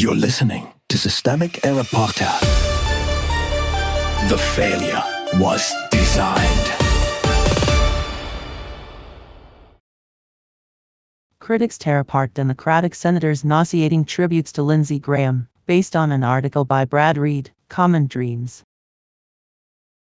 You're listening to Systemic Error Podcast. The failure was designed. Critics tear apart Democratic senators' nauseating tributes to Lindsey Graham, based on an article by Brad Reed, Common Dreams.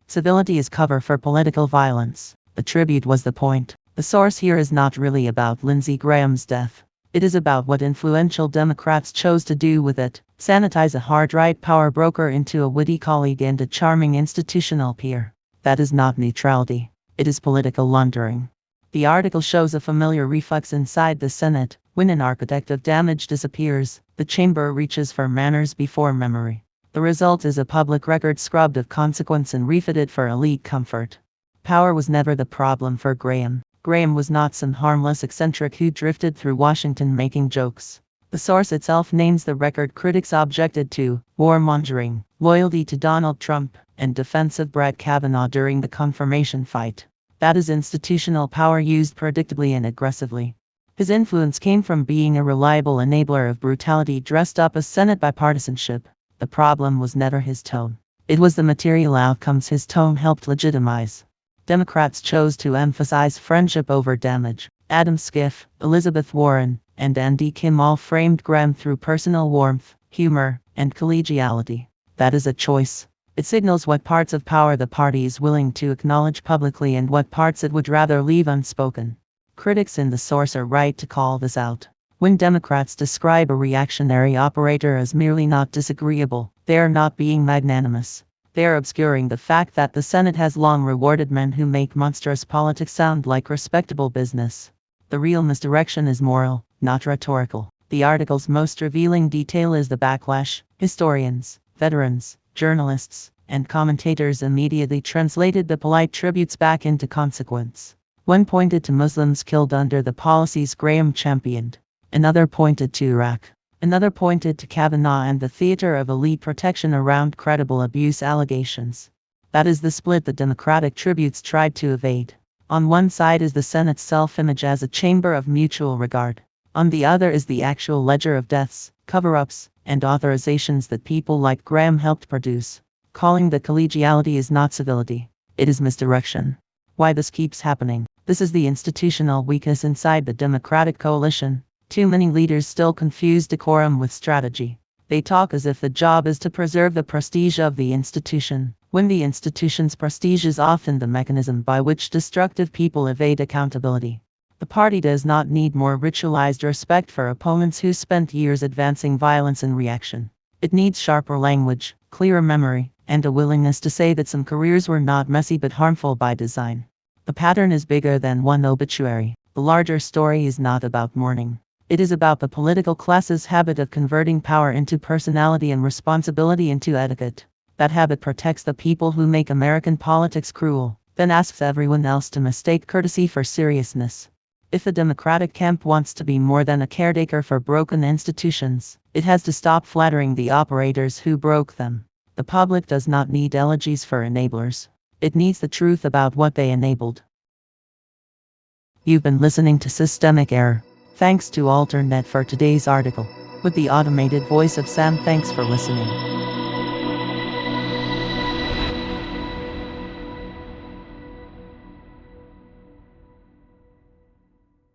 Civility is cover for political violence. The tribute was the point. The source here is not really about Lindsey Graham's death. It is about what influential Democrats chose to do with it: sanitize a hard-right power broker into a witty colleague and a charming institutional peer. That is not neutrality. It is political laundering. The article shows a familiar reflex inside the Senate. When an architect of damage disappears, the chamber reaches for manners before memory. The result is a public record scrubbed of consequence and refitted for elite comfort. Power was never the problem for Graham. Graham was not some harmless eccentric who drifted through Washington making jokes. The source itself names the record critics objected to: warmongering, loyalty to Donald Trump, and defense of Brett Kavanaugh during the confirmation fight. That is institutional power used predictably and aggressively. His influence came from being a reliable enabler of brutality dressed up as Senate bipartisanship. The problem was never his tone. It was the material outcomes his tone helped legitimize. Democrats chose to emphasize friendship over damage. Adam Schiff, Elizabeth Warren, and Andy Kim all framed Graham through personal warmth, humor, and collegiality. That is a choice. It signals what parts of power the party is willing to acknowledge publicly and what parts it would rather leave unspoken. Critics in the source are right to call this out. When Democrats describe a reactionary operator as merely not disagreeable, they are not being magnanimous. They are obscuring the fact that the Senate has long rewarded men who make monstrous politics sound like respectable business. The real misdirection is moral, not rhetorical. The article's most revealing detail is the backlash. Historians, veterans, journalists, and commentators immediately translated the polite tributes back into consequence. One pointed to Muslims killed under the policies Graham championed. Another pointed to Iraq. Another pointed to Kavanaugh and the theater of elite protection around credible abuse allegations. That is the split the Democratic tributes tried to evade. On one side is the Senate's self-image as a chamber of mutual regard. On the other is the actual ledger of deaths, cover-ups, and authorizations that people like Graham helped produce. Calling the collegiality is not civility. It is misdirection. Why this keeps happening? This is the institutional weakness inside the Democratic coalition. Too many leaders still confuse decorum with strategy. They talk as if the job is to preserve the prestige of the institution, when the institution's prestige is often the mechanism by which destructive people evade accountability. The party does not need more ritualized respect for opponents who spent years advancing violence and reaction. It needs sharper language, clearer memory, and a willingness to say that some careers were not messy but harmful by design. The pattern is bigger than one obituary. The larger story is not about mourning. It is about the political class's habit of converting power into personality and responsibility into etiquette. That habit protects the people who make American politics cruel, then asks everyone else to mistake courtesy for seriousness. If the Democratic camp wants to be more than a caretaker for broken institutions, it has to stop flattering the operators who broke them. The public does not need elegies for enablers. It needs the truth about what they enabled. You've been listening to Systemic Error. Thanks to Alternet for today's article. With the automated voice of Sam, thanks for listening.